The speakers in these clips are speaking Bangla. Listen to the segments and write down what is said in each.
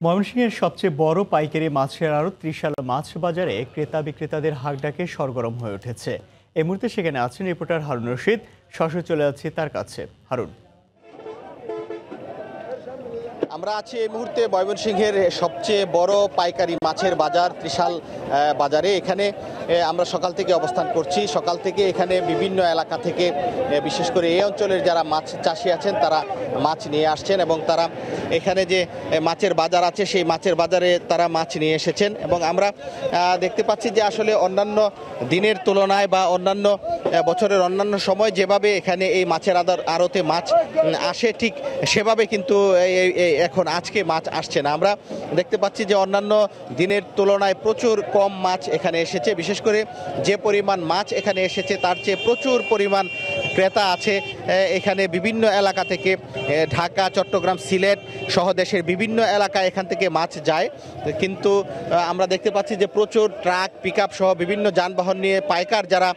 ময়মনসিংহের সবচেয়ে বড় পাইকারি মাছের আড়ত ত্রিশাল মাছ বাজারে ক্রেতা বিক্রেতাদের হাঁকডাকে সরগরম হয়ে উঠেছে। এই মুহূর্তে সেখানে আছেন রিপোর্টার হারুন রশিদ। সরাসরি চলে যাচ্ছি তার কাছে। হারুন, আমরা আছি এই মুহূর্তে ময়মনসিংহের সবচেয়ে বড় পাইকারি মাছের বাজার ত্রিশাল বাজারে। এখানে আমরা সকাল থেকে অবস্থান করছি। সকাল থেকে এখানে বিভিন্ন এলাকা থেকে বিশেষ করে এই অঞ্চলের যারা মাছ চাষি আছেন তারা মাছ নিয়ে আসছেন এবং তারা এখানে যে মাছের বাজার আছে সেই মাছের বাজারে তারা মাছ নিয়ে এসেছেন এবং আমরা দেখতে পাচ্ছি যে আসলে অন্যান্য দিনের তুলনায় বা অন্যান্য বছরের অন্যান্য সময় যেভাবে এখানে এই মাছের আড়তে মাছ আসে ঠিক সেভাবে কিন্তু এখন আজকে মাছ আসছে না। আমরা দেখতে পাচ্ছি যে অন্যান্য দিনের তুলনায় প্রচুর কম মাছ এখানে এসেছে। বিশেষ করে যে পরিমাণ মাছ এখানে এসেছে তার চেয়ে প্রচুর পরিমাণ ক্রেতা আছে এখানে বিভিন্ন এলাকা থেকে। ঢাকা, চট্টগ্রাম, সিলেট সহ দেশের বিভিন্ন এলাকায় এখান থেকে মাছ যায়, কিন্তু আমরা দেখতে পাচ্ছি যে প্রচুর ট্রাক, পিকআপ সহ বিভিন্ন যানবাহন নিয়ে পাইকার যারা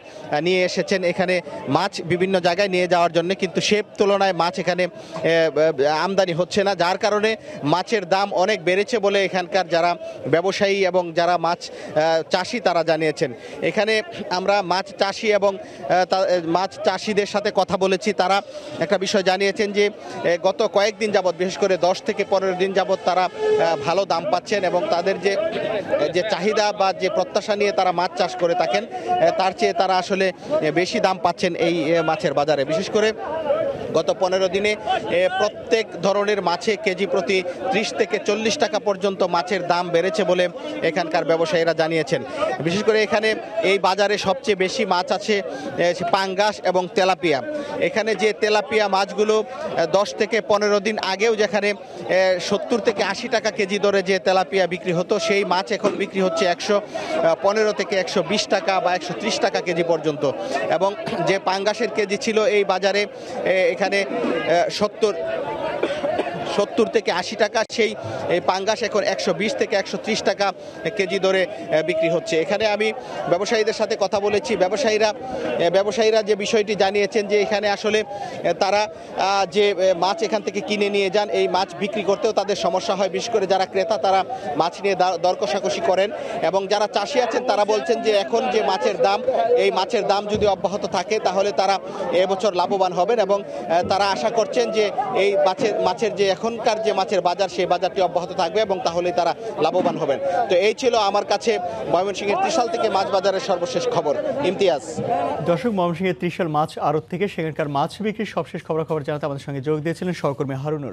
নিয়ে এসেছেন এখানে মাছ বিভিন্ন জায়গায় নিয়ে যাওয়ার জন্য, কিন্তু সে তুলনায় মাছ এখানে আমদানি হচ্ছে না, যার কারণে মাছের দাম অনেক বেড়েছে বলে এখানকার যারা ব্যবসায়ী এবং যারা মাছ চাষি তারা জানিয়েছেন। এখানে আমরা মাছ চাষি এবং মাছ চাষিদের সাথে কথা বলেছি। তারা একটা বিষয় জানিয়েছেন যে গত কয়েকদিন যাবৎ, বিশেষ করে 10 থেকে 15 দিন যাবৎ তারা ভালো দাম পাচ্ছেন এবং তাদের যে চাহিদা বা যে প্রত্যাশা নিয়ে তারা মাছ চাষ করে থাকেন তার চেয়ে তারা আসলে বেশি দাম পাচ্ছেন এই মাছের বাজারে। বিশেষ করে গত 15 দিনে প্রত্যেক ধরনের মাছে কেজি প্রতি 30 থেকে 40 টাকা পর্যন্ত মাছের দাম বেড়েছে বলে এখানকার ব্যবসায়ীরা জানিয়েছেন। বিশেষ করে এখানে এই বাজারে সবচেয়ে বেশি মাছ আছে পাঙ্গাস এবং তেলাপিয়া। এখানে যে তেলাপিয়া মাছগুলো 10 থেকে 15 দিন আগেও যেখানে 70 থেকে 80 টাকা কেজি দরে যে তেলাপিয়া বিক্রি হতো, সেই মাছ এখন বিক্রি হচ্ছে 115 থেকে 120 টাকা বা 130 টাকা কেজি পর্যন্ত। এবং যে পাঙ্গাসের কেজি ছিল এই বাজারে এখানে 70 থেকে 80 টাকা, সেই পাঙ্গাস এখন 120 থেকে 130 টাকা কেজি দরে বিক্রি হচ্ছে। এখানে আমি ব্যবসায়ীদের সাথে কথা বলেছি। ব্যবসায়ীরা যে বিষয়টি জানিয়েছেন যে এখানে আসলে তারা যে মাছ এখান থেকে কিনে নিয়ে যান, এই মাছ বিক্রি করতেও তাদের সমস্যা হয়। বিশেষ করে যারা ক্রেতা তারা মাছ নিয়ে দর কষাকষি করেন এবং যারা চাষি আছেন তারা বলছেন যে এখন যে মাছের দাম, এই মাছের দাম যদি অব্যাহত থাকে তাহলে তারা এবছর লাভবান হবেন এবং তারা আশা করছেন যে এই মাছের যে এখনকার যে মাছের বাজার সেই বাজারটি অব্যাহত থাকবে এবং তাহলেই তারা লাভবান হবেন। তো এই ছিল আমার কাছে ময়মনসিংহের ত্রিশাল থেকে মাছ বাজারের সর্বশেষ খবর। ইমতিয়াজ। দর্শক, ময়মনসিংহের ত্রিশাল মাছ আড়ত থেকে সেখানকার মাছ বিক্রির সবশেষ খবরাখবর জানাতে আমাদের সঙ্গে যোগ দিয়েছিলেন সহকর্মী হারুন।